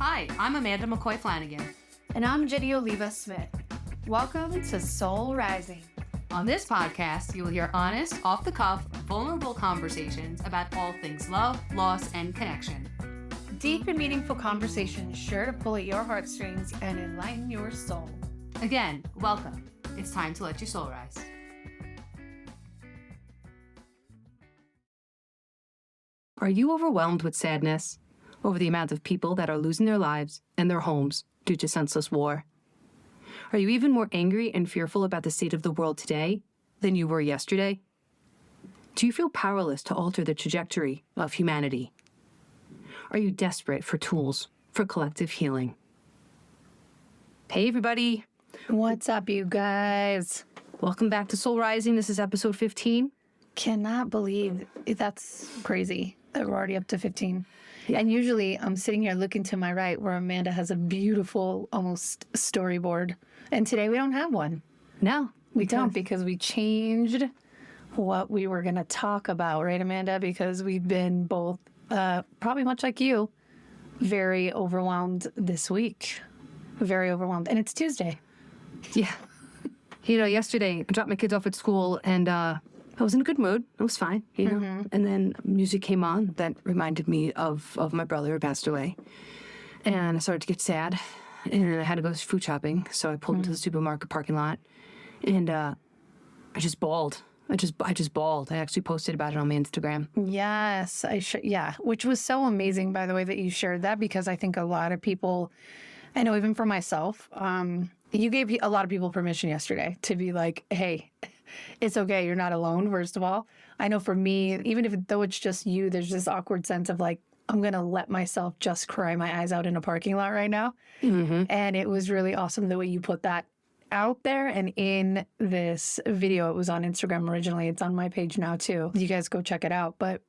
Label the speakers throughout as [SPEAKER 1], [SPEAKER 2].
[SPEAKER 1] Hi, I'm Amanda McCoy Flanagan.
[SPEAKER 2] And I'm Ginny Oliva Smith. Welcome to Soul Rising.
[SPEAKER 1] On this podcast, you will hear honest, off-the-cuff, vulnerable conversations about all things love, loss, and connection.
[SPEAKER 2] Deep and meaningful conversations sure to pull at your heartstrings and enlighten your soul.
[SPEAKER 1] Again, welcome. It's time to let your soul rise. Are you overwhelmed with sadness over the amount of people that are losing their lives and their homes due to senseless war? Are you even more angry and fearful about the state of the world today than you were yesterday? Do you feel powerless to alter the trajectory of humanity? Are you desperate for tools for collective healing? Hey, everybody.
[SPEAKER 2] What's up, you guys?
[SPEAKER 1] Welcome back to Soul Rising. This is episode 15.
[SPEAKER 2] Cannot believe that's crazy that we're already up to 15.
[SPEAKER 1] Yeah.
[SPEAKER 2] And usually I'm sitting here looking to my right where Amanda has a beautiful, almost storyboard. And today we don't have one.
[SPEAKER 1] No,
[SPEAKER 2] We don't, because we changed what we were going to talk about, right, Amanda? Because we've been both, probably much like you, very overwhelmed this week. Very overwhelmed. And it's Tuesday.
[SPEAKER 1] Yeah. You know, yesterday I dropped my kids off at school and I was in a good mood. It was fine, you know.
[SPEAKER 2] Mm-hmm.
[SPEAKER 1] And then music came on that reminded me of my brother who passed away. And I started to get sad. And I had to go food shopping. So I pulled into the supermarket parking lot. And I just bawled. I just bawled. I actually posted about it on my Instagram.
[SPEAKER 2] Yes, which was so amazing, by the way, that you shared that, because I think a lot of people, I know even for myself, you gave a lot of people permission yesterday to be like, hey, it's okay. You're not alone, first of all. I know for me, even though it's just you, there's this awkward sense of like, I'm going to let myself just cry my eyes out in a parking lot right now. Mm-hmm. And it was really awesome the way you put that out there. And in this video, it was on Instagram originally. It's on my page now too. You guys go check it out. But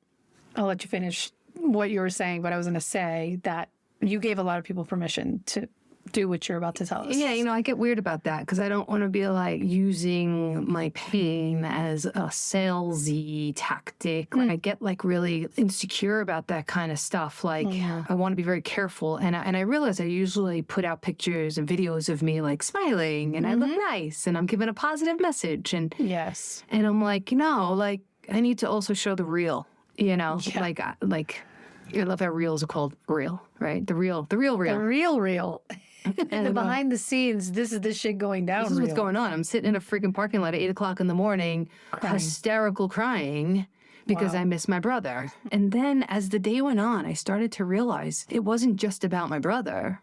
[SPEAKER 2] I'll let you finish what you were saying. But I was going to say that you gave a lot of people permission to do what you're about to tell us.
[SPEAKER 1] Yeah, you know, I get weird about that because I don't want to be like using my pain as a salesy tactic. Like I get like really insecure about that kind of stuff. Like I want to be very careful. And I realize I usually put out pictures and videos of me like smiling and I look nice and I'm giving a positive message. And
[SPEAKER 2] yes.
[SPEAKER 1] And I'm like, you know, like I need to also show the real, you know, like I love how reels are called real, right? The real.
[SPEAKER 2] The real. And the behind the scenes, this is the shit going down.
[SPEAKER 1] This is what's going on. I'm sitting in a freaking parking lot at 8 o'clock in the morning, hysterical crying because I miss my brother. And then as the day went on, I started to realize it wasn't just about my brother.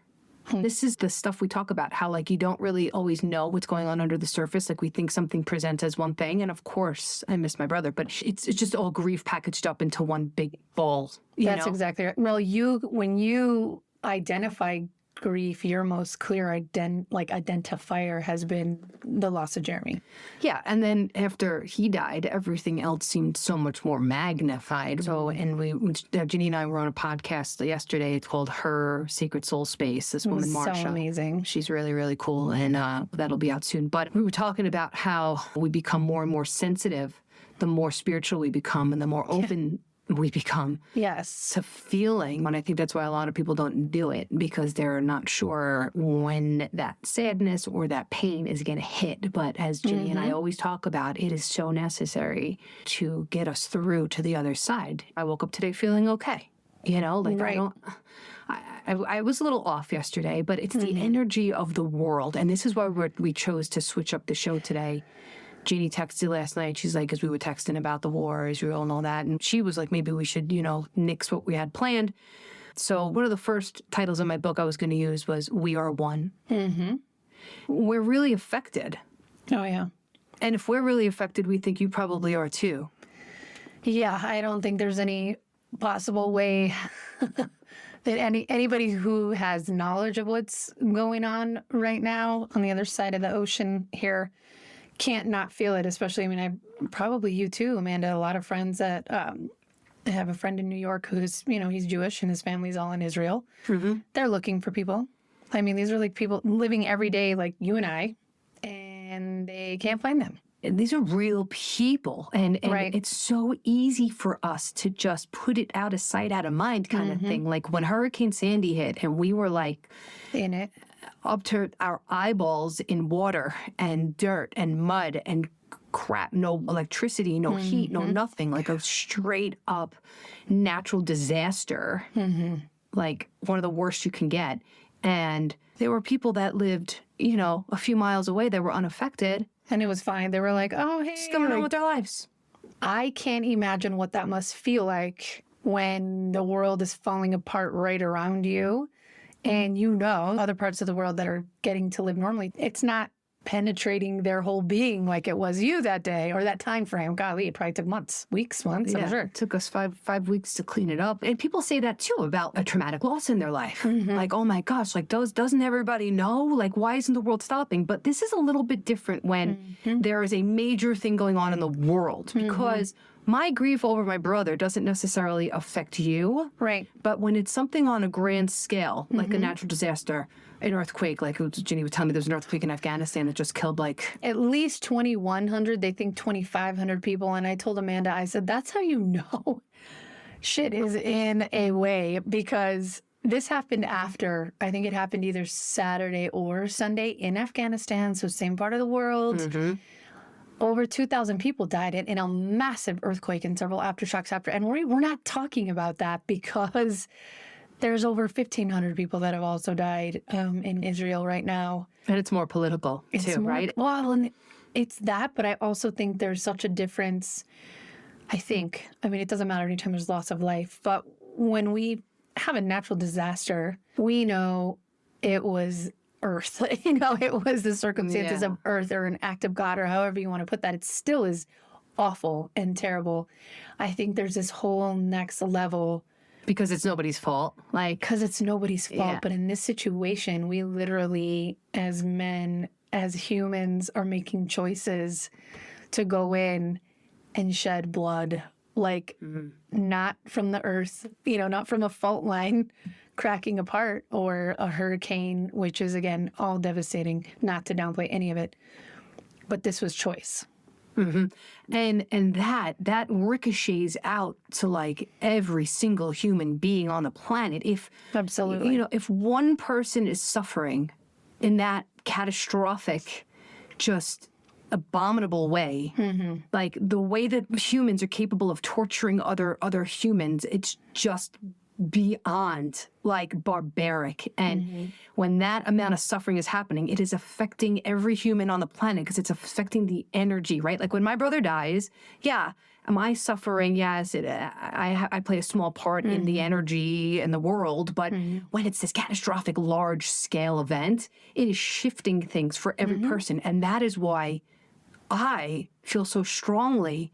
[SPEAKER 1] This is the stuff we talk about, how like you don't really always know what's going on under the surface. Like we think something presents as one thing. And of course, I miss my brother, but it's just all grief packaged up into one big ball.
[SPEAKER 2] That's exactly right. Well, when you identify grief, your most clear identifier has been the loss of Jeremy.
[SPEAKER 1] Yeah, and then after he died, everything else seemed so much more magnified. So, and Ginny and I were on a podcast yesterday. It's called Her Sacred Soul Space. This woman, Marsha.
[SPEAKER 2] So amazing.
[SPEAKER 1] She's really, really cool, and that'll be out soon. But we were talking about how we become more and more sensitive, the more spiritual we become, and the more open we become to feeling. And I think that's why a lot of people don't do it, because they're not sure when that sadness or that pain is going to hit. But as Ginny and I always talk about, it is so necessary to get us through to the other side. I woke up today feeling okay. You know, like I was a little off yesterday, but it's the energy of the world. And this is why we chose to switch up the show today. Jeannie texted last night. She's like, because we were texting about the war, Israel and all that. And she was like, maybe we should, nix what we had planned. So one of the first titles of my book I was going to use was We Are One. Mm-hmm. We're really affected.
[SPEAKER 2] Oh, yeah.
[SPEAKER 1] And if we're really affected, we think you probably are too.
[SPEAKER 2] Yeah, I don't think there's any possible way that anybody who has knowledge of what's going on right now on the other side of the ocean here can't not feel it, especially, probably you too, Amanda. A lot of friends that I have a friend in New York who's, he's Jewish and his family's all in Israel. Mm-hmm. They're looking for people. These are like people living every day like you and I, and they can't find them.
[SPEAKER 1] these are real people. And
[SPEAKER 2] Right.
[SPEAKER 1] it's so easy for us to just put it out of sight, out of mind kind of thing. Like when Hurricane Sandy hit and we were like
[SPEAKER 2] In it.
[SPEAKER 1] up to our eyeballs in water and dirt and mud and crap, no electricity, no heat, no nothing, like a straight up natural disaster, like one of the worst you can get. And there were people that lived, you know, a few miles away that were unaffected.
[SPEAKER 2] And it was fine. They were like, oh, hey.
[SPEAKER 1] Just going on with their lives.
[SPEAKER 2] I can't imagine what that must feel like when the world is falling apart right around you and you know other parts of the world that are getting to live normally. It's not penetrating their whole being like it was you that day or that time frame. Golly, it probably took months, weeks, months, I'm sure.
[SPEAKER 1] It took us five weeks to clean it up. And people say that too about a traumatic loss in their life. Like, oh my gosh, like doesn't everybody know? Like, why isn't the world stopping? But this is a little bit different when there is a major thing going on in the world, because my grief over my brother doesn't necessarily affect you.
[SPEAKER 2] Right.
[SPEAKER 1] But when it's something on a grand scale, like a natural disaster, an earthquake, like Ginny was telling me, there was an earthquake in Afghanistan that just killed like
[SPEAKER 2] at least 2,100, they think 2,500 people. And I told Amanda, I said, that's how you know shit is in a way, because this happened after, I think it happened either Saturday or Sunday in Afghanistan, so same part of the world. Over 2,000 people died in a massive earthquake and several aftershocks after. And we're not talking about that because there's over 1,500 people that have also died in Israel right now.
[SPEAKER 1] And it's more political too, right?
[SPEAKER 2] Well, and it's that, but I also think there's such a difference. I mean, it doesn't matter anytime there's loss of life, but when we have a natural disaster, we know it was Earth. You know, it was the circumstances of Earth or an act of God or however you want to put that. It still is awful and terrible. I think there's this whole next level.
[SPEAKER 1] Because it's nobody's fault.
[SPEAKER 2] Because it's nobody's fault. But in this situation, we literally, as men, as humans, are making choices to go in and shed blood. Like, not from the earth, you know, not from a fault line cracking apart or a hurricane, which is, again, all devastating, not to downplay any of it. But this was choice.
[SPEAKER 1] And that ricochets out to like every single human being on the planet.
[SPEAKER 2] Absolutely.
[SPEAKER 1] You know, if one person is suffering in that catastrophic, just abominable way, like the way that humans are capable of torturing other humans, it's just beyond like barbaric. And when that amount of suffering is happening, it is affecting every human on the planet because it's affecting the energy, right? Like when my brother dies, am I suffering? Yes, I play a small part in the energy and the world, but when it's this catastrophic large scale event, it is shifting things for every person. And that is why I feel so strongly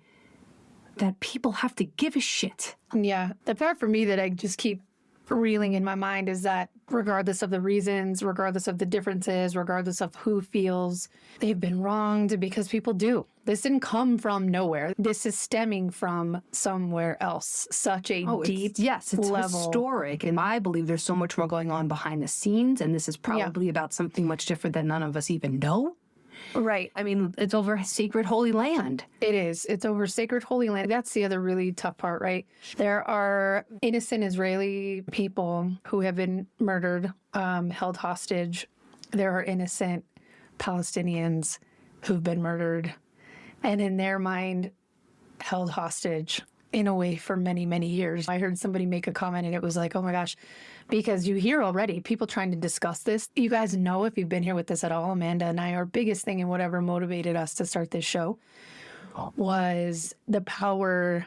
[SPEAKER 1] that people have to give a shit.
[SPEAKER 2] Yeah. The part for me that I just keep reeling in my mind is that regardless of the reasons, regardless of the differences, regardless of who feels they've been wronged, because people do. This didn't come from nowhere. This is stemming from somewhere else. Such a deep
[SPEAKER 1] it's
[SPEAKER 2] level.
[SPEAKER 1] Historic. And I believe there's so much more going on behind the scenes. And this is probably about something much different that none of us even know.
[SPEAKER 2] Right.
[SPEAKER 1] I mean, it's over sacred holy land.
[SPEAKER 2] It is. It's over sacred holy land. That's the other really tough part, right? There are innocent Israeli people who have been murdered, held hostage. There are innocent Palestinians who've been murdered and in their mind held hostage in a way for many, many years. I heard somebody make a comment and it was like, oh my gosh, because you hear already people trying to discuss this. You guys know, if you've been here with us at all, Amanda and I, our biggest thing and whatever motivated us to start this show was the power,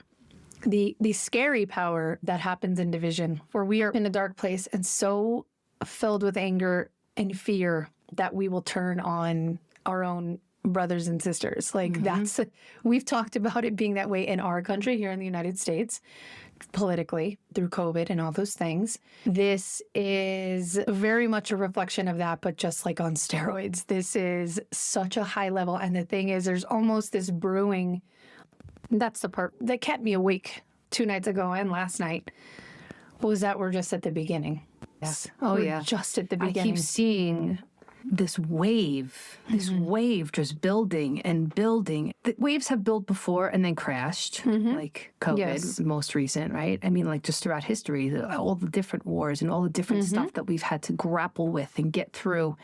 [SPEAKER 2] the scary power that happens in division, where we are in a dark place and so filled with anger and fear that we will turn on our own brothers and sisters. Like we've talked about it being that way in our country here in the United States, politically through COVID and all those things. This is very much a reflection of that, but just like on steroids. This is such a high level. And the thing is, there's almost this brewing. That's the part that kept me awake 2 nights ago and last night, was that we're just at the beginning.
[SPEAKER 1] Yeah.
[SPEAKER 2] We're just at the beginning.
[SPEAKER 1] I keep seeing this wave just building and building. The waves have built before and then crashed, like COVID, most recent, right? I mean, like just throughout history, all the different wars and all the different stuff that we've had to grapple with and get through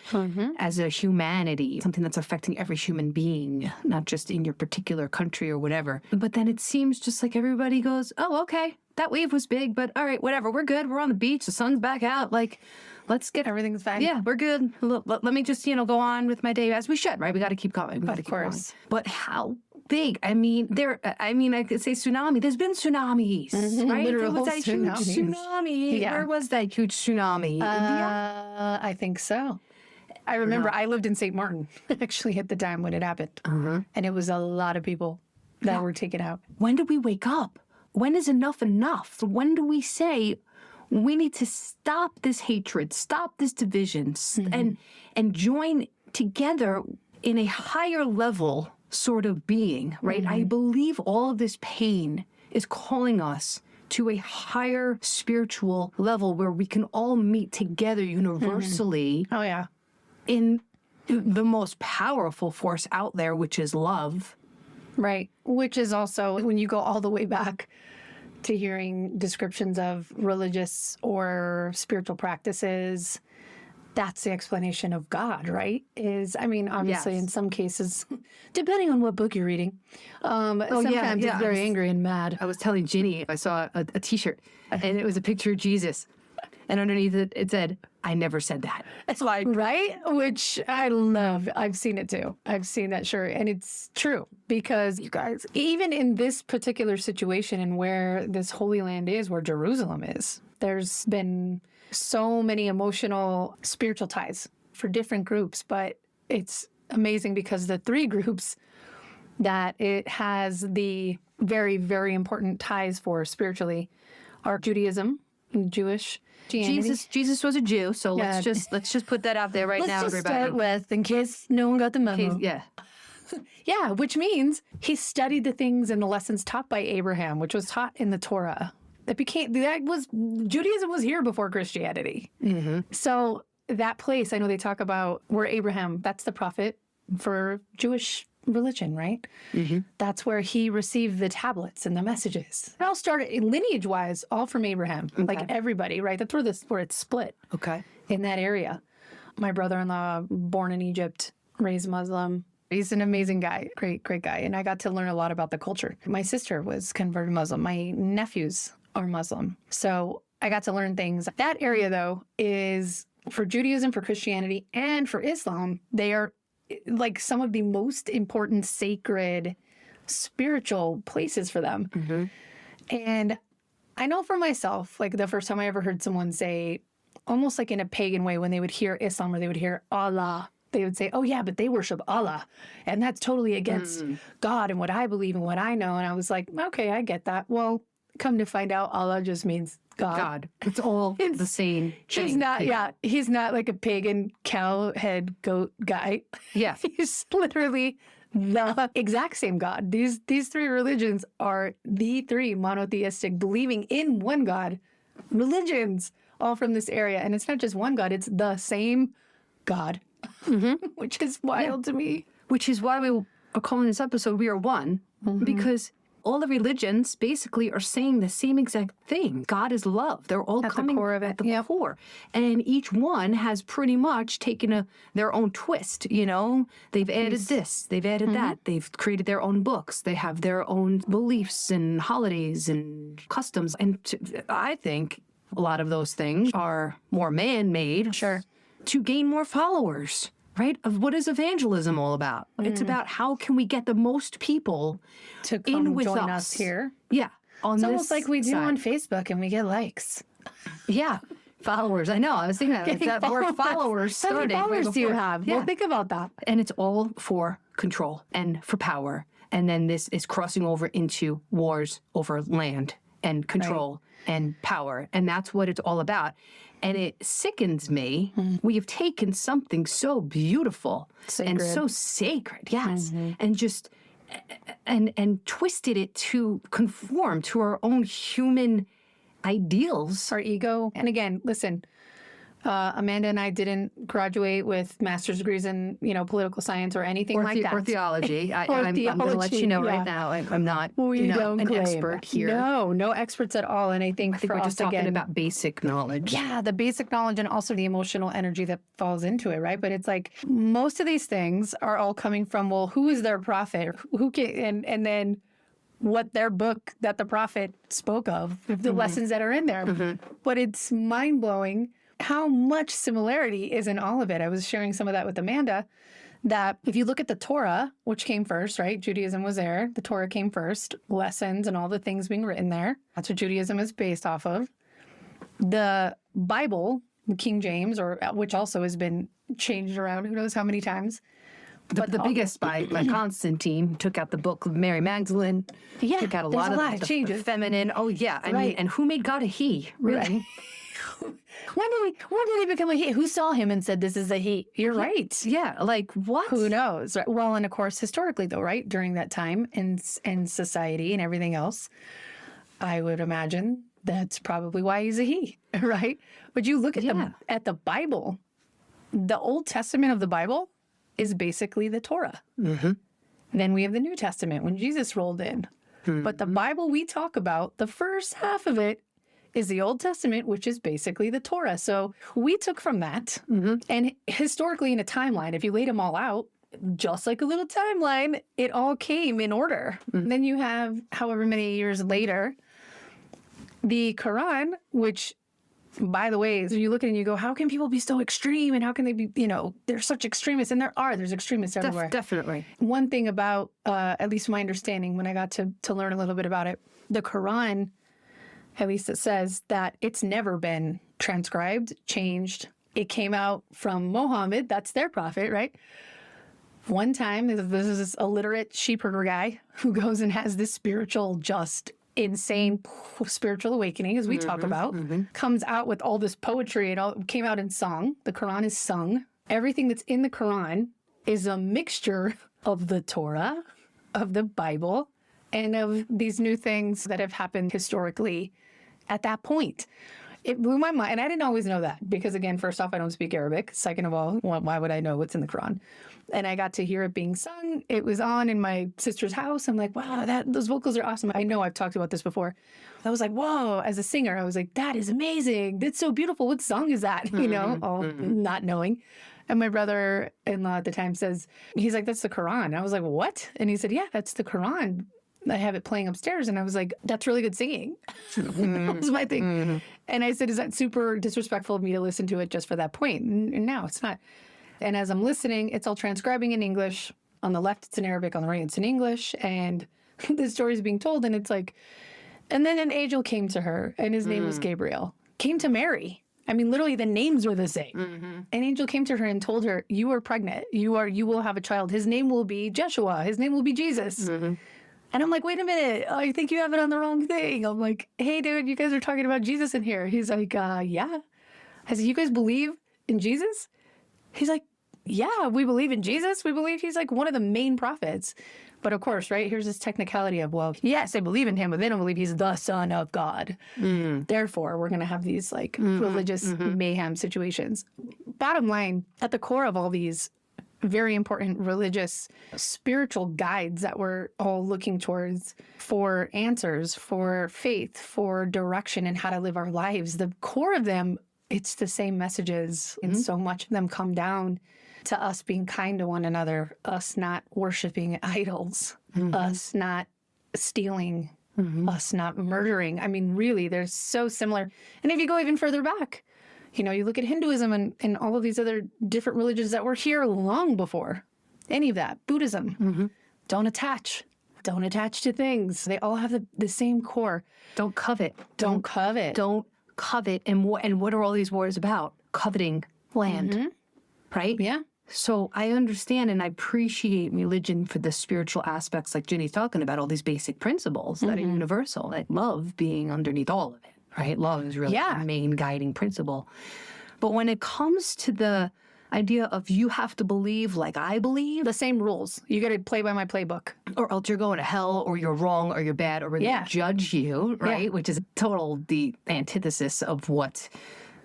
[SPEAKER 1] as a humanity, something that's affecting every human being, not just in your particular country or whatever. But then it seems just like everybody goes, oh, okay, that wave was big, but all right, whatever, we're good. We're on the beach. The sun's back out. Like, let's get
[SPEAKER 2] everything's fine.
[SPEAKER 1] Yeah, we're good. Let me just, go on with my day as we should, right? We got to keep going.
[SPEAKER 2] Of course.
[SPEAKER 1] But how big? I mean, I could say tsunami. There's been tsunamis, right? There was that huge tsunami. Yeah. Where was that huge tsunami? India?
[SPEAKER 2] I think so. I remember I lived in St. Martin, actually, at the time when it happened. And it was a lot of people that were taken out.
[SPEAKER 1] When did we wake up? When is enough enough? When do we say we need to stop this hatred, stop this division, and join together in a higher level sort of being, right? I believe all of this pain is calling us to a higher spiritual level where we can all meet together universally.
[SPEAKER 2] Oh, yeah.
[SPEAKER 1] In the most powerful force out there, which is love.
[SPEAKER 2] Right. Which is also, when you go all the way back to hearing descriptions of religious or spiritual practices, that's the explanation of God, right? Obviously in some cases, depending on what book you're reading, sometimes it's very angry and mad.
[SPEAKER 1] I was telling Ginny, I saw a T-shirt, and it was a picture of Jesus. And underneath it said, I never said that.
[SPEAKER 2] It's like, right? Which I love. I've seen it too. I've seen that shirt. And it's true because you guys, even in this particular situation and where this Holy Land is, where Jerusalem is, there's been so many emotional, spiritual ties for different groups. But it's amazing because the three groups that it has the very, very important ties for spiritually are Judaism, Jewish.
[SPEAKER 1] Jesus was a Jew, so let's just put that out there now, everybody.
[SPEAKER 2] Let's start with, in case no one got the memo. Yeah, which means he studied the things and the lessons taught by Abraham, which was taught in the Torah. Judaism was here before Christianity. So that place, I know they talk about where Abraham, that's the prophet for Jewish religion, right? That's where he received the tablets and the messages. It all started lineage-wise, all from Abraham. Like everybody, right? That's where it's split.
[SPEAKER 1] Okay.
[SPEAKER 2] In that area. My brother-in-law, born in Egypt, raised Muslim. He's an amazing guy, great guy. And I got to learn a lot about the culture. My sister was converted Muslim. My nephews are Muslim. So I got to learn things. That area, though, is for Judaism, for Christianity, and for Islam, they are like some of the most important sacred spiritual places for them. And I know for myself, like the first time I ever heard someone say, almost like in a pagan way, when they would hear Islam or they would hear Allah, they would say, oh yeah, but they worship Allah. And that's totally against God and what I believe and what I know. And I was like, okay, I get that. Well, come to find out, Allah just means God.
[SPEAKER 1] It's all the same thing.
[SPEAKER 2] He's not like a pagan cow head goat guy.
[SPEAKER 1] Yeah.
[SPEAKER 2] He's literally the exact same God. These three religions are the three monotheistic, believing in one God religions, all from this area. And it's not just one God, it's the same God, which is wild to me.
[SPEAKER 1] Which is why we are calling this episode We Are One, because all the religions basically are saying the same exact thing. God is love. They're all coming at the core. And each one has pretty much taken their own twist, They've added this, they've added that. They've created their own books. They have their own beliefs and holidays and customs. And I think a lot of those things are more man-made to gain more followers. Right? Of what is evangelism all about? It's about how can we get the most people
[SPEAKER 2] to come
[SPEAKER 1] in with
[SPEAKER 2] join us here.
[SPEAKER 1] Yeah.
[SPEAKER 2] It's almost like we do on Facebook and we get likes.
[SPEAKER 1] Yeah. Followers. I know. I was thinking that where followers started.
[SPEAKER 2] How many followers do you have?
[SPEAKER 1] Yeah.
[SPEAKER 2] Well, think about that.
[SPEAKER 1] And it's all for control and for power. And then this is crossing over into wars over land and control and power. And that's what it's all about. And it sickens me. We have taken something so beautiful and so sacred, and just and twisted it to conform to our own human ideals.
[SPEAKER 2] Our ego. And again, listen, Amanda and I didn't graduate with master's degrees in, political science or anything like that.
[SPEAKER 1] Or theology. I'm going to let you know right now, I'm not an expert here.
[SPEAKER 2] No experts at all. And I think
[SPEAKER 1] we're just talking about basic knowledge.
[SPEAKER 2] Yeah, the basic knowledge and also the emotional energy that falls into it, right? But it's like most of these things are all coming from, well, who is their prophet? Who can, and then what their book that the prophet spoke of, the lessons that are in there. But it's mind-blowing how much similarity is in all of it. I was sharing some of that with Amanda, that if you look at the Torah, which came first, right? Judaism was there. The Torah came first, lessons and all the things being written there. That's what Judaism is based off of. The Bible, the King James, or which also has been changed around who knows how many times.
[SPEAKER 1] The biggest by Constantine took out the book of Mary Magdalene.
[SPEAKER 2] Yeah,
[SPEAKER 1] took out a lot of changes. Feminine. Oh yeah, I mean, and who made God a he? Really?
[SPEAKER 2] Right. When did he become a he? Who saw him and said this is a he? You're right.
[SPEAKER 1] Yeah, like what?
[SPEAKER 2] Who knows? Right? Well, and of course, historically though, right? During that time and society and everything else, I would imagine that's probably why he's a he, right? But you look at the Bible, the Old Testament of the Bible is basically the Torah. Then we have the New Testament when Jesus rolled in. But the Bible we talk about, the first half of it is the Old Testament, which is basically the Torah. So we took from that, and historically in a timeline, if you laid them all out, just like a little timeline, it all came in order. Then you have, however many years later, the Quran, which, by the way, so you look at it and you go, how can people be so extreme? And how can they be, they're such extremists? And there's extremists everywhere.
[SPEAKER 1] Definitely.
[SPEAKER 2] One thing about, at least my understanding, when I got to learn a little bit about it, the Quran, at least it says that it's never been transcribed, changed. It came out from Muhammad, that's their prophet, right? One time, this is this illiterate sheep herder guy who goes and has this spiritual, just insane spiritual awakening, as we talk about, comes out with all this poetry. It all came out in song. The Quran is sung. Everything that's in the Quran is a mixture of the Torah, of the Bible, and of these new things that have happened historically at that point. It blew my mind. And I didn't always know that because, again, first off, I don't speak Arabic. Second of all, why would I know what's in the Quran? And I got to hear it being sung. It was on in my sister's house. I'm like, wow, those vocals are awesome. I know I've talked about this before. I was like, whoa, as a singer, I was like, that is amazing. That's so beautiful. What song is that? Not knowing. And my brother-in-law at the time he's like, that's the Quran. I was like, what? And he said, yeah, that's the Quran. I have it playing upstairs. And I was like, that's really good singing. That was my thing. And I said, is that super disrespectful of me to listen to it just for that point? And no, it's not. And as I'm listening, it's all transcribing in English. On the left, it's in Arabic. On the right, it's in English. And the story is being told. And it's like, and then an angel came to her, and his name was Gabriel. Came to Mary. I mean, literally, the names were the same. An angel came to her and told her, you are pregnant. You will have a child. His name will be Jeshua. His name will be Jesus. And I'm like, wait a minute, I think you have it on the wrong thing. I'm like, hey, dude, you guys are talking about Jesus in here. He's like, yeah. I said, you guys believe in Jesus? He's like, yeah, we believe in Jesus. We believe he's like one of the main prophets. But of course, right, here's this technicality of, well, yes, they believe in him, but they don't believe he's the Son of God. Therefore, we're going to have these like religious mayhem situations. Bottom line, at the core of all these very important religious, spiritual guides that we're all looking towards for answers, for faith, for direction and how to live our lives. The core of them, it's the same messages. And so much of them come down to us being kind to one another, us not worshiping idols, us not stealing, us not murdering. I mean, really, they're so similar. And if you go even further back, you look at Hinduism and all of these other different religions that were here long before any of that. Buddhism, don't attach to things. They all have the same core.
[SPEAKER 1] Don't covet.
[SPEAKER 2] Don't covet.
[SPEAKER 1] Don't covet. And what are all these wars about? Coveting land, right?
[SPEAKER 2] Yeah.
[SPEAKER 1] So I understand and I appreciate religion for the spiritual aspects like Ginny's talking about, all these basic principles that are universal. I love being underneath all of it. Right? Love is really the main guiding principle. But when it comes to the idea of you have to believe like I believe,
[SPEAKER 2] the same rules. You got to play by my playbook.
[SPEAKER 1] Or else you're going to hell, or you're wrong, or you're bad, or they judge you, right? Which is the antithesis of what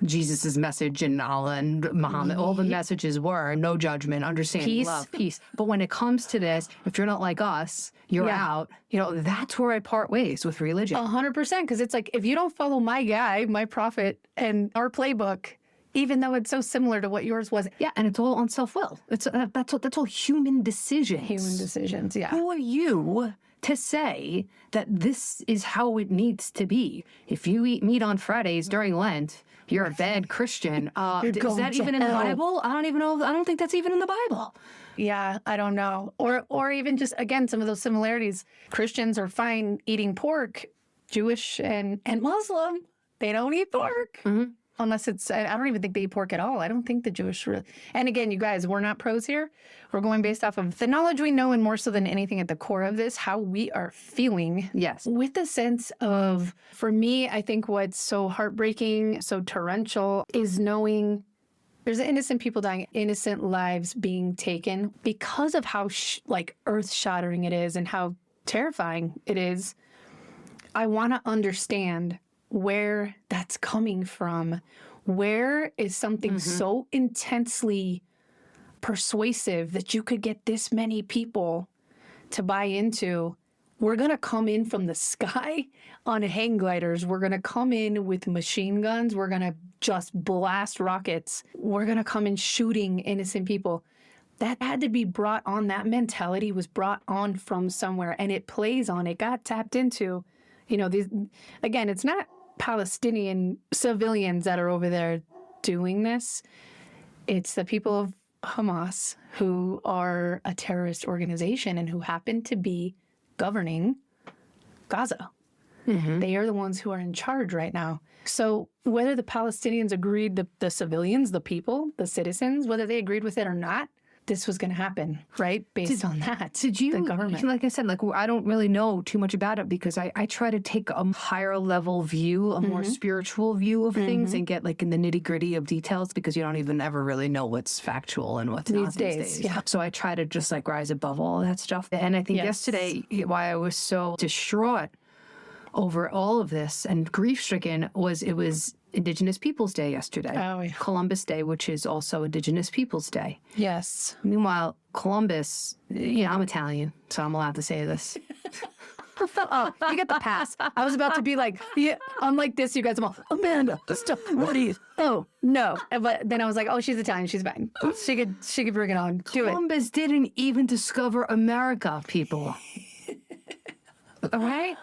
[SPEAKER 1] Jesus's message and Allah and Muhammad, all the messages were no judgment, understanding,
[SPEAKER 2] Peace.
[SPEAKER 1] love, peace. But when it comes to this, if you're not like us, you're out. That's where I part ways with religion.
[SPEAKER 2] 100%. Because it's like, if you don't follow my guy, my prophet, and our playbook, even though it's so similar to what yours was.
[SPEAKER 1] Yeah, and it's all on self-will. That's all human decisions.
[SPEAKER 2] Human decisions, yeah.
[SPEAKER 1] Who are you to say that this is how it needs to be? If you eat meat on Fridays during Lent, you're a bad Christian. Is that even in the Bible? I don't even know. I don't think that's even in the Bible.
[SPEAKER 2] Yeah, I don't know. Or even just, again, some of those similarities. Christians are fine eating pork. Jewish and Muslim, they don't eat pork. Mm-hmm. Unless it's, I don't even think they eat pork at all. I don't think the Jewish really. And again, you guys, we're not pros here. We're going based off of the knowledge we know, and more so than anything at the core of this, how we are feeling.
[SPEAKER 1] Yes.
[SPEAKER 2] With the sense of, for me, I think what's so heartbreaking, so torrential, is knowing there's innocent people dying, innocent lives being taken because of how earth-shattering it is and how terrifying it is. I want to understand where that's coming from. Where is something so intensely persuasive that you could get this many people to buy into? We're going to come in from the sky on hang gliders. We're going to come in with machine guns. We're going to just blast rockets. We're going to come in shooting innocent people. That had to be brought on. That mentality was brought on from somewhere, and it plays on. It got tapped into. These, again, it's not Palestinian civilians that are over there doing this. It's the people of Hamas who are a terrorist organization and who happen to be governing Gaza. Mm-hmm. They are the ones who are in charge right now. So whether the Palestinians agreed, the civilians, the people, the citizens, whether they agreed with it or not, this was going to happen, right? Based on that.
[SPEAKER 1] Did you,
[SPEAKER 2] the government.
[SPEAKER 1] Like I said, I don't really know too much about it because I try to take a higher level view, a more spiritual view of things and get in the nitty gritty of details because you don't even ever really know what's factual and what's not these days. Yeah. So I try to just rise above all that stuff. And I think yesterday, why I was so distraught over all of this and grief-stricken was it was Indigenous Peoples Day yesterday.
[SPEAKER 2] Oh, yeah.
[SPEAKER 1] Columbus Day, which is also Indigenous Peoples Day.
[SPEAKER 2] Yes.
[SPEAKER 1] Meanwhile, Columbus, I'm Italian, so I'm allowed to say this.
[SPEAKER 2] Oh, you get the pass. I was about to be unlike this, you guys, I'm all, Amanda, stop, what are you? Oh, no. But then I was like, oh, she's Italian, she's fine. She could bring it on. Do it.
[SPEAKER 1] Columbus didn't even discover America, people. All right?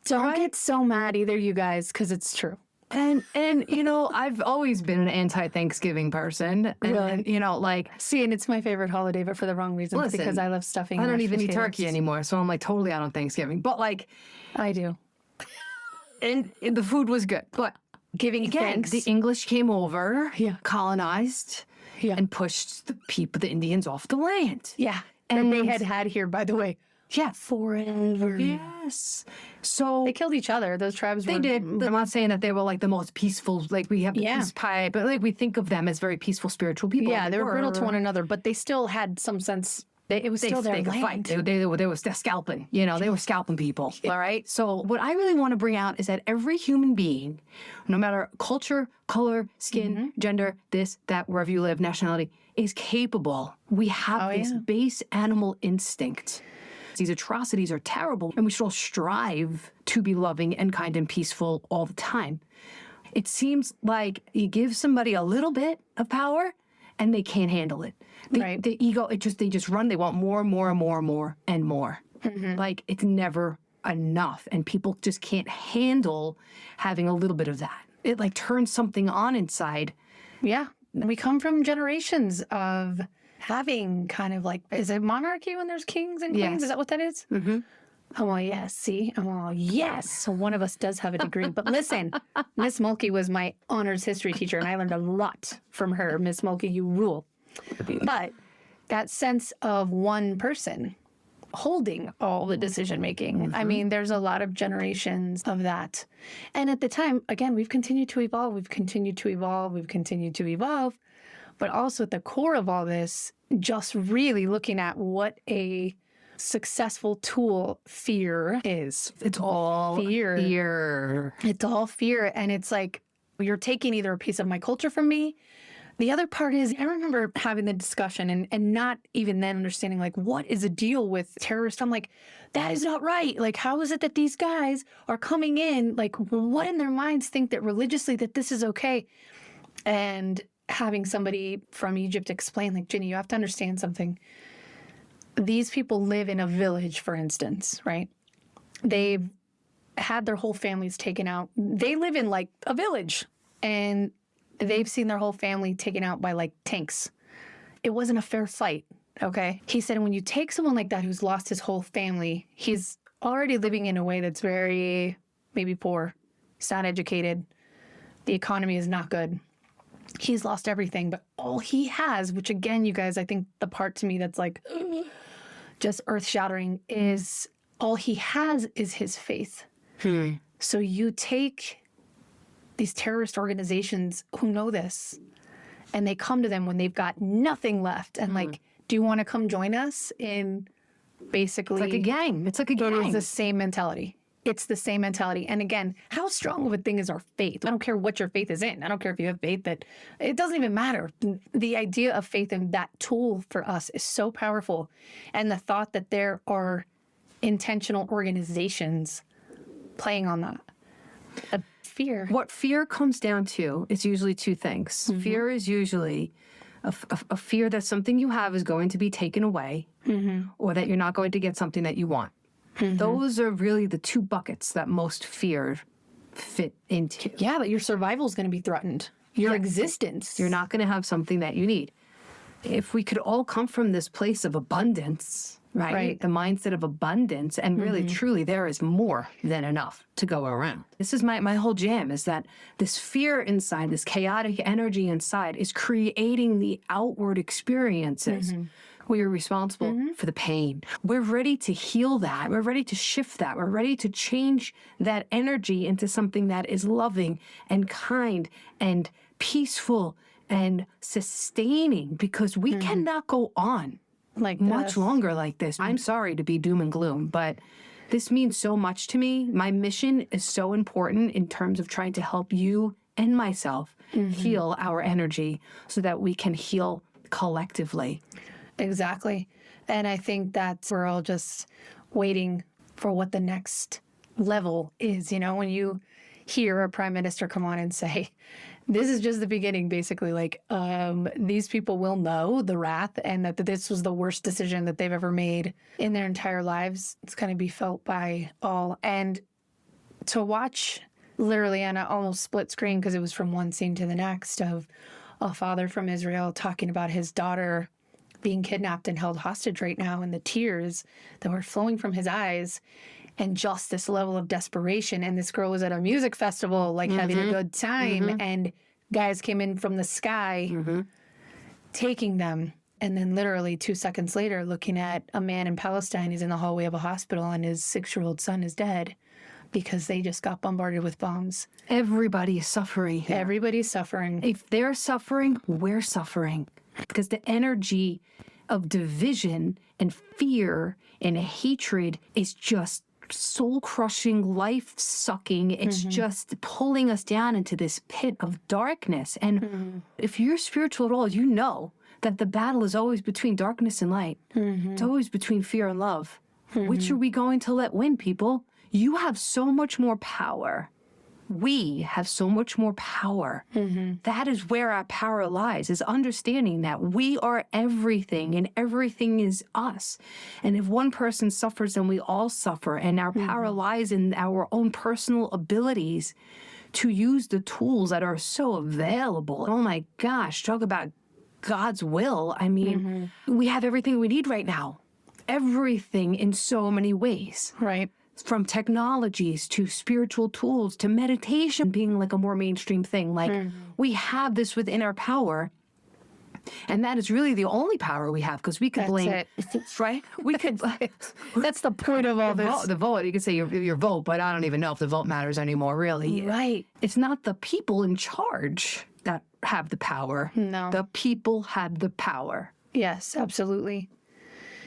[SPEAKER 2] Don't get so mad either, you guys, because it's true.
[SPEAKER 1] And I've always been an anti-Thanksgiving person. And,
[SPEAKER 2] really? See, and it's my favorite holiday, but for the wrong reasons. Listen, because I love stuffing.
[SPEAKER 1] I don't even eat turkey anymore, so I'm totally out on Thanksgiving. But
[SPEAKER 2] I do.
[SPEAKER 1] And the food was good. But
[SPEAKER 2] giving thanks.
[SPEAKER 1] The English came over, colonized, and pushed the Indians off the land.
[SPEAKER 2] Yeah. And they had here, by the way.
[SPEAKER 1] Yeah.
[SPEAKER 2] Forever.
[SPEAKER 1] Yes. So
[SPEAKER 2] they killed each other. Those tribes
[SPEAKER 1] They did. I'm not saying that they were the most peaceful, we have the peace pie, but we think of them as very peaceful, spiritual people.
[SPEAKER 2] Yeah, they were brutal to one another, but they still had some sense. It was still their land.
[SPEAKER 1] They were scalping. They were scalping people. All right. So what I really want to bring out is that every human being, no matter culture, color, skin, gender, this, that, wherever you live, nationality, is capable. We have this base animal instinct. These atrocities are terrible, and we should all strive to be loving and kind and peaceful all the time. It seems like you give somebody a little bit of power, and they can't handle it. The ego, they just run. They want more and more and more and more and more. Mm-hmm. It's never enough, and people just can't handle having a little bit of that. It turns something on inside.
[SPEAKER 2] Yeah, we come from generations of having kind of is it monarchy when there's kings and queens? Yes. Is that what that is? Mm-hmm. I'm all, yes. See? I'm all, yes. So one of us does have a degree. But listen, Miss Mulkey was my honors history teacher, and I learned a lot from her. Miss Mulkey, you rule. But that sense of one person holding all the decision making. Mm-hmm. I mean, there's a lot of generations of that. And at the time, again, we've continued to evolve. But also at the core of all this, just really looking at what a successful tool fear is.
[SPEAKER 1] It's all fear.
[SPEAKER 2] It's all fear. And it's You're taking either a piece of my culture from me. The other part is, I remember having the discussion and not even then understanding, like, what is the deal with terrorists? I'm like, that is not right. Like, how is it that these guys are coming in? Like, what in their minds think that religiously that this is okay? And having somebody from Egypt explain, like, Ginny, you have to understand something. These people live in a village, for instance, right? They've had their whole families taken out. They live in, like, a village, and they've seen their whole family taken out by, like, tanks. It wasn't a fair fight, okay? He said when you take someone like that who's lost his whole family, he's already living in a way that's very maybe poor. He's not educated. The economy is not good. He's lost everything, but all he has, which again, you guys, I think the part to me that's like just earth-shattering is all he has is his faith. So you take these terrorist organizations who know this, and they come to them when they've got nothing left and like, do you want to come join us in basically...
[SPEAKER 1] It's like a gang. It's like a gang.
[SPEAKER 2] It's the same mentality. It's the same mentality. And again, how strong of a thing is our faith? I don't care what your faith is in. I don't care if you have faith that... It doesn't even matter. The idea of faith in that tool for us is so powerful. And the thought that there are intentional organizations playing on that. Fear.
[SPEAKER 1] What fear comes down to is usually two things. Fear is usually a fear that something you have is going to be taken away or that you're not going to get something that you want. Those are really the two buckets that most fear fit into.
[SPEAKER 2] Yeah, that your survival is going to be threatened. Your existence.
[SPEAKER 1] You're not going to have something that you need. If we could all come from this place of abundance, right? The mindset of abundance, and really, truly, there is more than enough to go around. This is my whole jam, is that this fear inside, this chaotic energy inside is creating the outward experiences. We are responsible for the pain. We're ready to heal that. We're ready to shift that. We're ready to change that energy into something that is loving and kind and peaceful and sustaining, because we cannot go on
[SPEAKER 2] like
[SPEAKER 1] much longer like this. I'm sorry to be doom and gloom, but this means so much to me. My mission is so important in terms of trying to help you and myself heal our energy so that we can heal collectively.
[SPEAKER 2] Exactly. And I think that's we're all just waiting for what the next level is. You know, when you hear a prime minister come on and say, this is just the beginning, basically, like, these people will know the wrath and that this was the worst decision that they've ever made in their entire lives. It's going to be felt by all. And to watch literally on an almost split screen, because it was from one scene to the next, of a father from Israel talking about his daughter being kidnapped and held hostage right now, and the tears that were flowing from his eyes, and just this level of desperation. And this girl was at a music festival, like having a good time, and guys came in from the sky, taking them. And then literally 2 seconds later, looking at a man in Palestine, he's in the hallway of a hospital, and his 6-year-old son is dead because they just got bombarded with bombs.
[SPEAKER 1] Everybody is suffering here.
[SPEAKER 2] Everybody's suffering.
[SPEAKER 1] If they're suffering, we're suffering. Because the energy of division and fear and hatred is just soul-crushing, life-sucking. It's just pulling us down into this pit of darkness. And if you're spiritual at all, you know that the battle is always between darkness and light. It's always between fear and love. Which are we going to let win, people? You have so much more power. We have so much more power. That is where our power lies, is understanding that we are everything and everything is us. And if one person suffers, then we all suffer. And our power lies in our own personal abilities to use the tools that are so available. Oh my gosh, talk about God's will. I mean, we have everything we need right now. Everything in so many ways.
[SPEAKER 2] Right.
[SPEAKER 1] From technologies to spiritual tools to meditation being like a more mainstream thing. Like we have this within our power. And that is really the only power we have, because we could blame, right? We could.
[SPEAKER 2] That's the point of all this.
[SPEAKER 1] The vote. You could say your vote, but I don't even know if the vote matters anymore, really.
[SPEAKER 2] Right.
[SPEAKER 1] It's not the people in charge that have the power.
[SPEAKER 2] No.
[SPEAKER 1] The people have the power.
[SPEAKER 2] Yes, absolutely.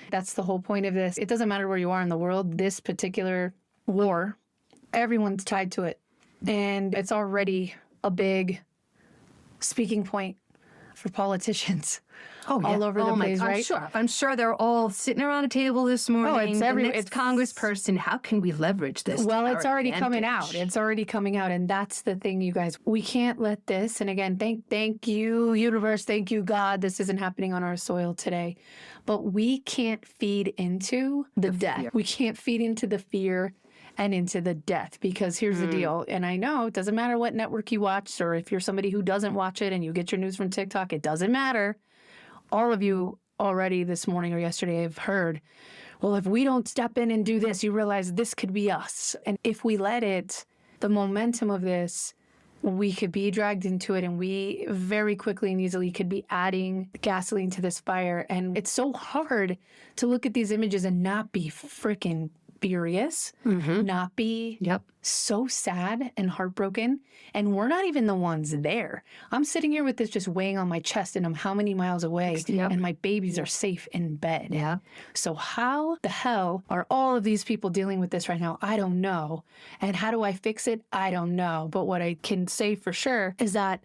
[SPEAKER 2] That's the whole point of this. It doesn't matter where you are in the world. This particular war, everyone's tied to it. And it's already a big speaking point for politicians all over the place, right?
[SPEAKER 1] I'm sure they're all sitting around a table this morning.
[SPEAKER 2] It's
[SPEAKER 1] the next congressperson. How can we leverage this?
[SPEAKER 2] Well, it's already coming out. It's already coming out. And that's the thing, you guys. We can't let this. And again, thank you, universe. Thank you, God. This isn't happening on our soil today. But we can't feed into the death. Fear. We can't feed into the fear and into the death, because here's the deal. And I know it doesn't matter what network you watch, or if you're somebody who doesn't watch it and you get your news from TikTok, it doesn't matter. All of you already this morning or yesterday have heard, well, if we don't step in and do this, you realize this could be us. And if we let it, the momentum of this, we could be dragged into it, and we very quickly and easily could be adding gasoline to this fire. And it's so hard to look at these images and not be freaking furious, not be so sad and heartbroken. And we're not even the ones there. I'm sitting here with this just weighing on my chest, and I'm how many miles away, and my babies are safe in bed. So how the hell are all of these people dealing with this right now? I don't know. And how do I fix it? I don't know. But what I can say for sure is that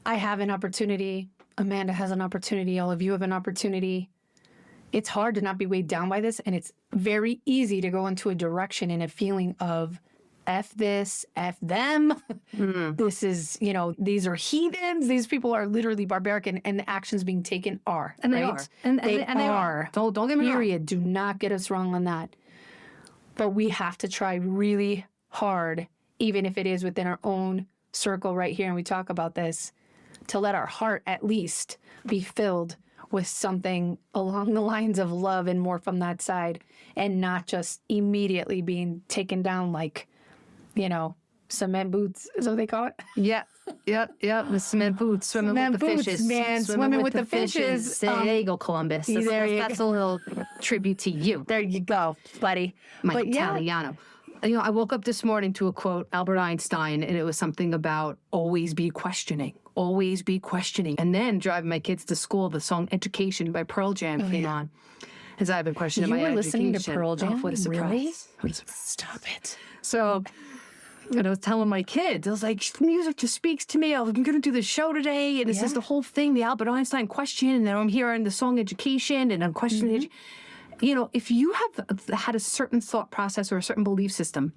[SPEAKER 2] I have an opportunity. Amanda has an opportunity. All of you have an opportunity. It's hard to not be weighed down by this, and it's very easy to go into a direction and a feeling of F this, F them. This is, these are heathens. These people are literally barbaric, and the actions being taken are.
[SPEAKER 1] And they
[SPEAKER 2] right?
[SPEAKER 1] are. And they are. Don't get me wrong.
[SPEAKER 2] Period. Do not get us wrong on that. But we have to try really hard, even if it is within our own circle right here, and we talk about this, to let our heart at least be filled with something along the lines of love and more from that side, and not just immediately being taken down like, cement boots is what they call it.
[SPEAKER 1] Yeah. The cement boots, swimming with the fishes.
[SPEAKER 2] Man, swimming with the fishes.
[SPEAKER 1] There you go, Columbus. That's a little tribute to you.
[SPEAKER 2] There you go, buddy.
[SPEAKER 1] My Italiano. I woke up this morning to a quote, Albert Einstein, and it was something about always be questioning. Always be questioning. And then driving my kids to school, the song Education by Pearl Jam came on. As I've been questioning my education.
[SPEAKER 2] You were listening to Pearl Jam?
[SPEAKER 1] Oh, what a surprise.
[SPEAKER 2] Really?
[SPEAKER 1] What a surprise.
[SPEAKER 2] Stop it.
[SPEAKER 1] So, I was telling my kids, I was like, music just speaks to me. I'm going to do this show today. And it's just the whole thing, the Albert Einstein question. And then I'm hearing the song Education, and I'm questioning if you have had a certain thought process or a certain belief system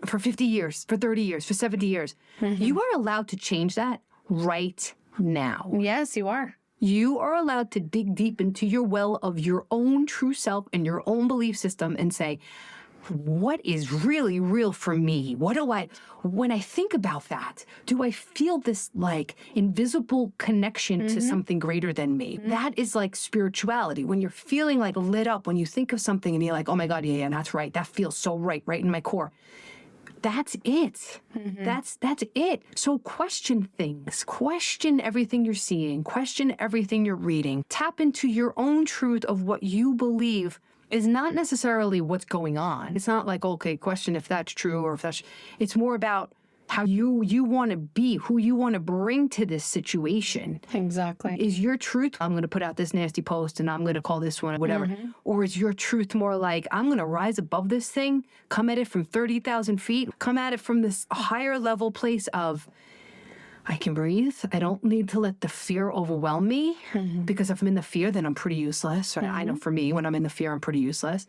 [SPEAKER 1] for 50 years, for 30 years, for 70 years, you are allowed to change that right now.
[SPEAKER 2] Yes, you are.
[SPEAKER 1] You are allowed to dig deep into your well of your own true self and your own belief system and say, what is really real for me? When I think about that, do I feel this like invisible connection to something greater than me? That is like spirituality. When you're feeling like lit up, when you think of something and you're like, oh my God, yeah, that's right. That feels so right in my core. That's it. That's it. So question things. Question everything you're seeing. Question everything you're reading. Tap into your own truth of what you believe is not necessarily what's going on. It's not like, okay, question if that's true or if that's... It's more about how you want to be, who you want to bring to this situation.
[SPEAKER 2] Exactly.
[SPEAKER 1] Is your truth, I'm going to put out this nasty post and I'm going to call this one whatever. Or is your truth more like, I'm going to rise above this thing, come at it from 30,000 feet, come at it from this higher level place of, I can breathe. I don't need to let the fear overwhelm me because if I'm in the fear, then I'm pretty useless. Or I know for me, when I'm in the fear, I'm pretty useless.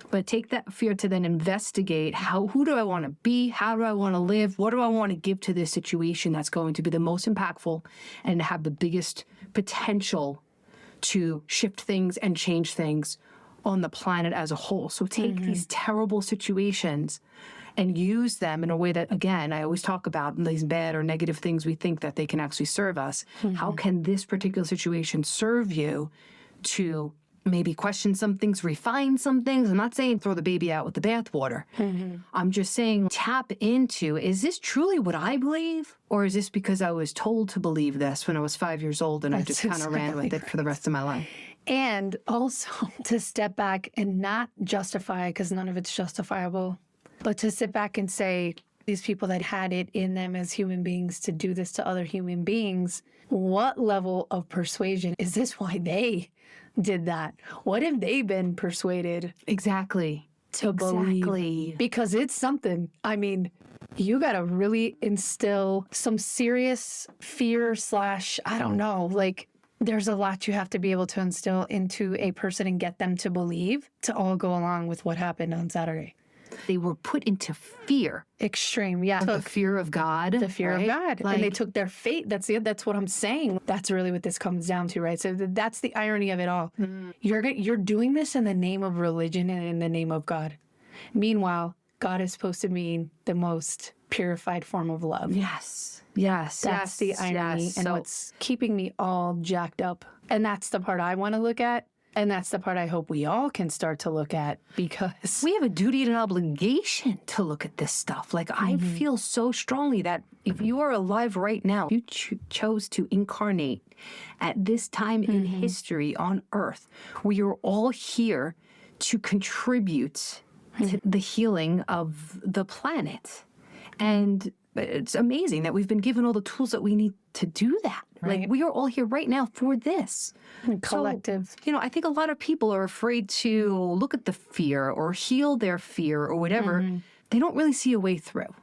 [SPEAKER 1] But take that fear to then investigate who do I want to be? How do I want to live? What do I want to give to this situation that's going to be the most impactful and have the biggest potential to shift things and change things on the planet as a whole? So take these terrible situations and use them in a way that, again, I always talk about these bad or negative things we think that they can actually serve us. How can this particular situation serve you to maybe question some things, refine some things? I'm not saying throw the baby out with the bathwater. I'm just saying tap into, is this truly what I believe? Or is this because I was told to believe this when I was 5 years old and I just kind of ran with it for the rest of my life?
[SPEAKER 2] And also to step back and not justify, because none of it's justifiable, but to sit back and say, these people that had it in them as human beings to do this to other human beings, what level of persuasion? Is this why they did that? What have they been persuaded?
[SPEAKER 1] Exactly.
[SPEAKER 2] to believe. Because it's something. I mean, you got to really instill some serious fear / I don't know, like there's a lot you have to be able to instill into a person and get them to believe to all go along with what happened on Saturday.
[SPEAKER 1] They were put into fear.
[SPEAKER 2] Extreme, yeah.
[SPEAKER 1] The fear of God.
[SPEAKER 2] The fear of God. And they took their fate. That's what I'm saying. That's really what this comes down to, right? So that's the irony of it all. You're doing this in the name of religion and in the name of God. Meanwhile, God is supposed to mean the most purified form of love.
[SPEAKER 1] Yes.
[SPEAKER 2] That's the irony and what's keeping me all jacked up. And that's the part I want to look at. And that's the part I hope we all can start to look at, because
[SPEAKER 1] we have a duty and an obligation to look at this stuff. Like, I feel so strongly that if you are alive right now, you chose to incarnate at this time in history on Earth, we are all here to contribute to the healing of the planet. And it's amazing that we've been given all the tools that we need to do that.
[SPEAKER 2] Right.
[SPEAKER 1] Like, we are all here right now for this.
[SPEAKER 2] Collective.
[SPEAKER 1] So, I think a lot of people are afraid to look at the fear or heal their fear or whatever. They don't really see a way through.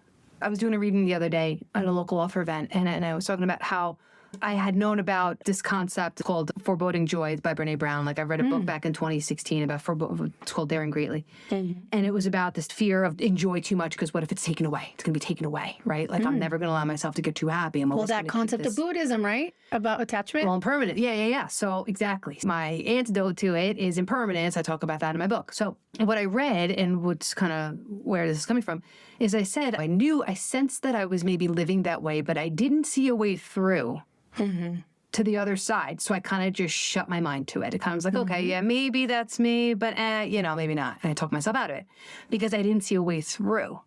[SPEAKER 1] I was doing a reading the other day at a local author event, and I was talking about how I had known about this concept called Foreboding Joy by Brene Brown. Like, I read a book back in 2016 about it's called Daring Greatly. And it was about this fear of enjoy too much, because what if it's taken away? It's going to be taken away, right? Like, I'm never going to allow myself to get too happy.
[SPEAKER 2] Well, that concept of Buddhism, right? About attachment?
[SPEAKER 1] Well, impermanent. Yeah. So, exactly. My antidote to it is impermanence. I talk about that in my book. So, what I read, and what's kind of where this is coming from, is I said, I sensed that I was maybe living that way, but I didn't see a way through to the other side. So I kind of just shut my mind to it. It kind of was like, okay, yeah, maybe that's me, but maybe not. And I talked myself out of it because I didn't see a way through.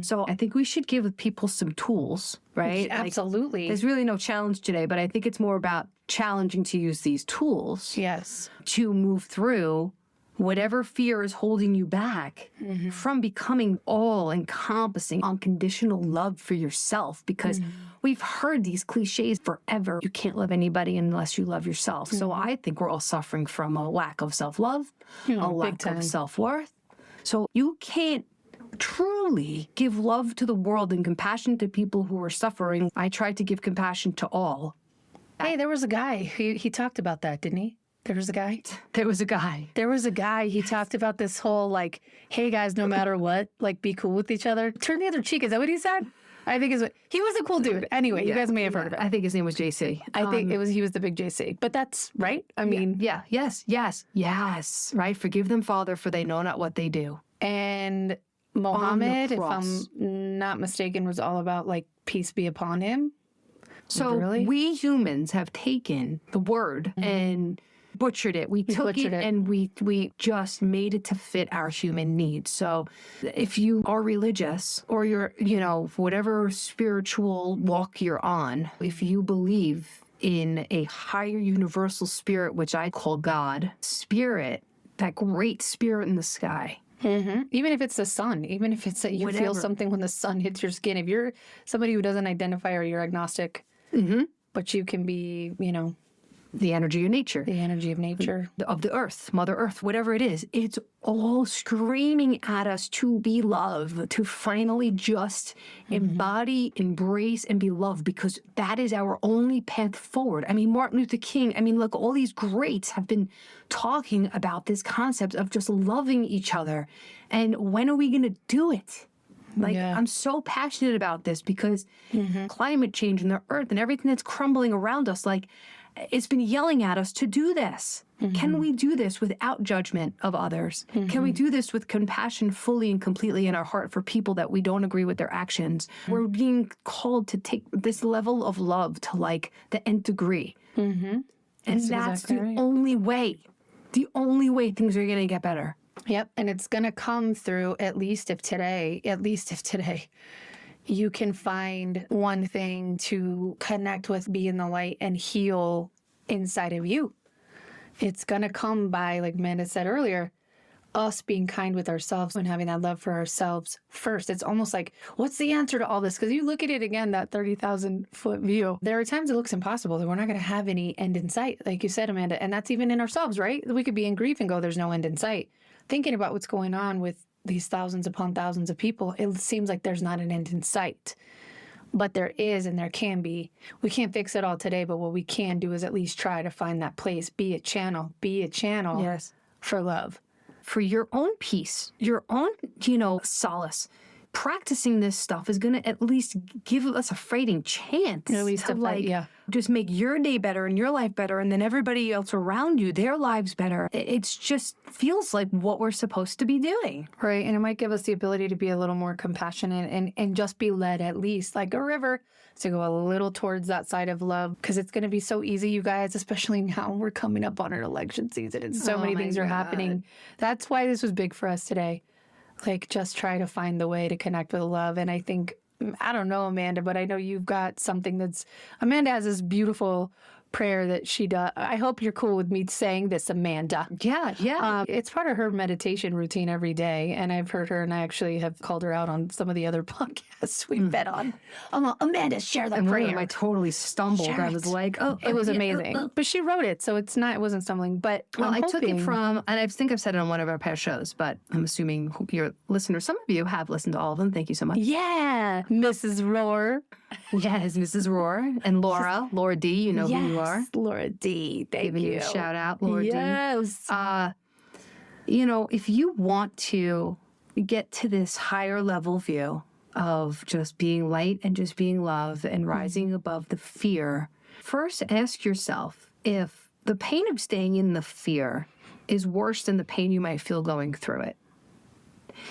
[SPEAKER 1] So I think we should give people some tools, right?
[SPEAKER 2] Absolutely.
[SPEAKER 1] Like, there's really no challenge today, but I think it's more about challenging to use these tools to move through whatever fear is holding you back from becoming all-encompassing, unconditional love for yourself. Because we've heard these cliches forever. You can't love anybody unless you love yourself. So I think we're all suffering from a lack of self-love, a lack of self-worth. So you can't truly give love to the world and compassion to people who are suffering. I tried to give compassion to all.
[SPEAKER 2] Hey, there was a guy. He talked about that, didn't he? There was a guy. He talked about this whole, like, hey guys, no matter what, like, be cool with each other. Turn the other cheek. Is that what he said? I think he was a cool dude. Anyway, you guys may have heard of it.
[SPEAKER 1] I think his name was JC.
[SPEAKER 2] I think he was the big JC. But that's right. I mean,
[SPEAKER 1] yes. Right. Forgive them, Father, for they know not what they do.
[SPEAKER 2] And Mohammed, if I'm not mistaken, was all about, like, peace be upon him.
[SPEAKER 1] So we humans have taken the word and butchered it. We took it and we just made it to fit our human needs. So if you are religious or you're, whatever spiritual walk you're on, if you believe in a higher universal spirit, which I call God, spirit, that great spirit in the sky.
[SPEAKER 2] Even if it's the sun, even if it's that you feel something when the sun hits your skin, if you're somebody who doesn't identify or you're agnostic, but you can be,
[SPEAKER 1] the energy of nature.
[SPEAKER 2] The energy of nature.
[SPEAKER 1] Of the earth, Mother Earth, whatever it is. It's all screaming at us to be loved, to finally just embody, embrace, and be loved, because that is our only path forward. I mean, Martin Luther King, look, all these greats have been talking about this concept of just loving each other. And when are we going to do it? I'm so passionate about this because climate change and the earth and everything that's crumbling around us, it's been yelling at us to do this. Can we do this without judgment of others? Can we do this with compassion fully and completely in our heart for people that we don't agree with their actions? We're being called to take this level of love to the nth degree. And that's the only way things are going to get better.
[SPEAKER 2] Yep. And it's going to come through, at least if today, you can find one thing to connect with, be in the light, and heal inside of you. It's going to come by, like Amanda said earlier, us being kind with ourselves and having that love for ourselves first. It's almost like, what's the answer to all this? Because you look at it again, that 30,000-foot view. There are times it looks impossible, that we're not going to have any end in sight, like you said, Amanda. And that's even in ourselves, right? We could be in grief and go, there's no end in sight. Thinking about what's going on with these thousands upon thousands of people, it seems like there's not an end in sight. But there is, and there can be. We can't fix it all today, but what we can do is at least try to find that place, be a channel
[SPEAKER 1] Yes.
[SPEAKER 2] for love.
[SPEAKER 1] For your own peace, your own, solace. Practicing this stuff is going to at least give us a fighting chance
[SPEAKER 2] At least
[SPEAKER 1] to just make your day better and your life better, and then everybody else around you, their lives better. It's just feels like what we're supposed to be doing.
[SPEAKER 2] Right. And it might give us the ability to be a little more compassionate and just be led, at least like a river, to go a little towards that side of love. Because it's going to be so easy, you guys, especially now we're coming up on an election season and so many things are happening. That's why this was big for us today. Like, just try to find the way to connect with love. And I think, I don't know, Amanda, but I know you've got something Amanda has this beautiful prayer that she does. I hope you're cool with me saying this, Amanda.
[SPEAKER 1] Yeah.
[SPEAKER 2] It's part of her meditation routine every day. And I've heard her, and I actually have called her out on some of the other podcasts we've been on. Amanda, share the prayer.
[SPEAKER 1] I totally stumbled. I was like,
[SPEAKER 2] it was amazing. But she wrote it, so it wasn't stumbling. But
[SPEAKER 1] I took it from, and I think I've said it on one of our past shows, but I'm assuming your listeners, some of you have listened to all of them. Thank you so much.
[SPEAKER 2] Yeah, Mrs. Roar.
[SPEAKER 1] Yes, Mrs. Roar and Laura D. You know who you are.
[SPEAKER 2] Laura D. Thank you.
[SPEAKER 1] A shout out, Laura D.
[SPEAKER 2] Yes.
[SPEAKER 1] If you want to get to this higher level view of just being light and just being love and rising above the fear, first ask yourself if the pain of staying in the fear is worse than the pain you might feel going through it.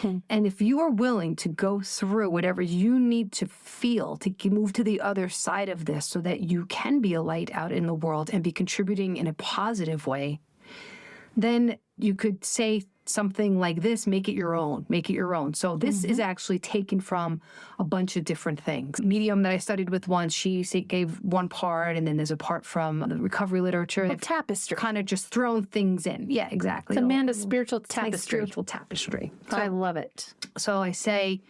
[SPEAKER 1] And if you are willing to go through whatever you need to feel to move to the other side of this so that you can be a light out in the world and be contributing in a positive way, then you could say something like this, make it your own. So this is actually taken from a bunch of different things. Medium that I studied with once, she gave one part, and then there's a part from the recovery literature.
[SPEAKER 2] A tapestry.
[SPEAKER 1] Kind of just thrown things in. Yeah, exactly.
[SPEAKER 2] It's Amanda's spiritual tapestry.
[SPEAKER 1] Like spiritual tapestry.
[SPEAKER 2] So I love it.
[SPEAKER 1] So I say,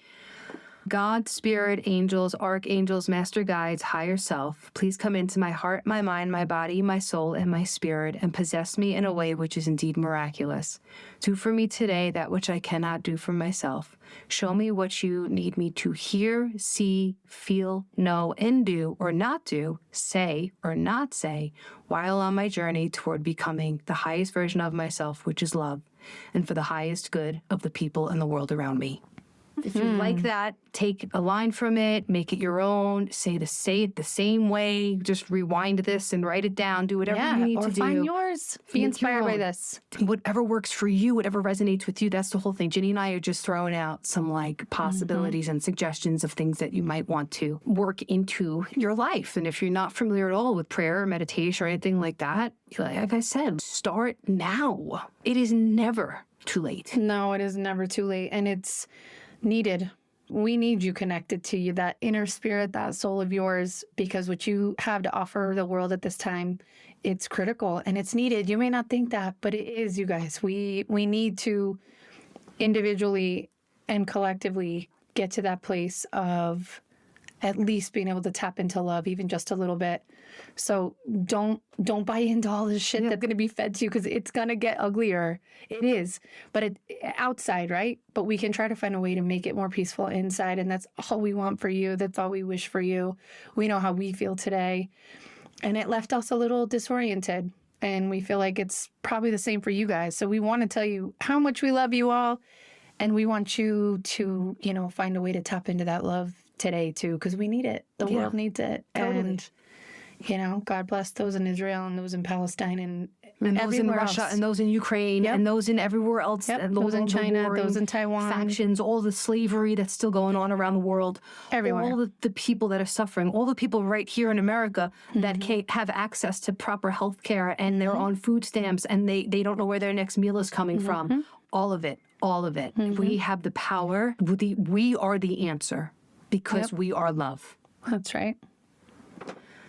[SPEAKER 1] God, spirit, angels, archangels, master guides, higher self, please come into my heart, my mind, my body, my soul, and my spirit, and possess me in a way which is indeed miraculous. Do for me today that which I cannot do for myself. Show me what you need me to hear, see, feel, know, and do or not do, say or not say, while on my journey toward becoming the highest version of myself, which is love, and for the highest good of the people and the world around me. If you like that, take a line from it, make it your own, say it the same way, just rewind this and write it down, do whatever you need to do.
[SPEAKER 2] Or find yours. Be inspired by this.
[SPEAKER 1] Whatever works for you, whatever resonates with you, that's the whole thing. Ginny and I are just throwing out some possibilities and suggestions of things that you might want to work into your life. And if you're not familiar at all with prayer or meditation or anything like that, like I said, start now. It is never too late.
[SPEAKER 2] No, it is never too late. And it's needed. We need you connected to you, that inner spirit, that soul of yours, because what you have to offer the world at this time, it's critical and it's needed. You may not think that, but it is, you guys. We need to individually and collectively get to that place of at least being able to tap into love, even just a little bit. So don't buy into all this shit that's going to be fed to you, because it's going to get uglier. It is, but outside, right? But we can try to find a way to make it more peaceful inside, and that's all we want for you. That's all we wish for you. We know how we feel today, and it left us a little disoriented, and we feel like it's probably the same for you guys. So we want to tell you how much we love you all, and we want you to, find a way to tap into that love today too, because we need it. The world needs it.
[SPEAKER 1] Totally.
[SPEAKER 2] And God bless those in Israel and those in Palestine and
[SPEAKER 1] those in Russia
[SPEAKER 2] else.
[SPEAKER 1] and those in Ukraine and those in everywhere else.
[SPEAKER 2] Yep.
[SPEAKER 1] And
[SPEAKER 2] Those in China, those in Taiwan.
[SPEAKER 1] Factions, all the slavery that's still going on around the world.
[SPEAKER 2] Everywhere.
[SPEAKER 1] All the people that are suffering, all the people right here in America that can't have access to proper health care, and they're on food stamps, and they don't know where their next meal is coming from. All of it. We have the power. We are the answer, because we are love.
[SPEAKER 2] That's right.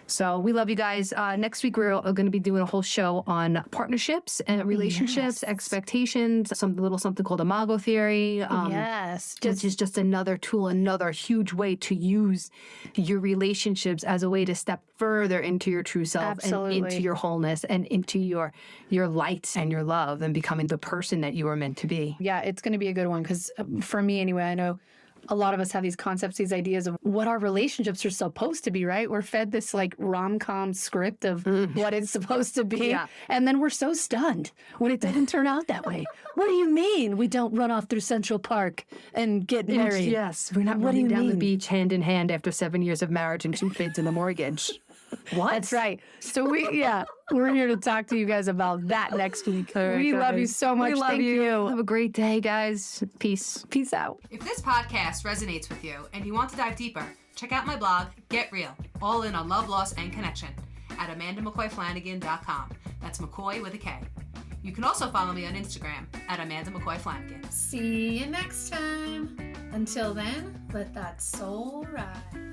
[SPEAKER 1] So we love you guys. Next week, we're going to be doing a whole show on partnerships and relationships, expectations, something called Imago theory. Which is just another tool, another huge way to use your relationships as a way to step further into your true self and into your wholeness and into your light and your love and becoming the person that you are meant to be.
[SPEAKER 2] Yeah, it's going to be a good one because for me anyway, I know a lot of us have these concepts, these ideas of what our relationships are supposed to be, right? We're fed this like rom-com script of what it's supposed to be. Yeah. And then we're so stunned when it doesn't turn out that way. What do you mean we don't run off through Central Park and get married?
[SPEAKER 1] Yes, we're not running down the beach hand in hand after 7 years of marriage and 2 kids and a mortgage. What?
[SPEAKER 2] That's right. So we're here to talk to you guys about that next week. We love you so much. Thank you.
[SPEAKER 1] Have a great day, guys. Peace.
[SPEAKER 2] Peace out.
[SPEAKER 3] If this podcast resonates with you and you want to dive deeper, check out my blog, Get Real, all in on love, loss, and connection at AmandaMcCoyFlanagan.com. That's McCoy with a K. You can also follow me on Instagram at Amanda McCoy Flanagan.
[SPEAKER 4] See you next time. Until then, let that soul rise.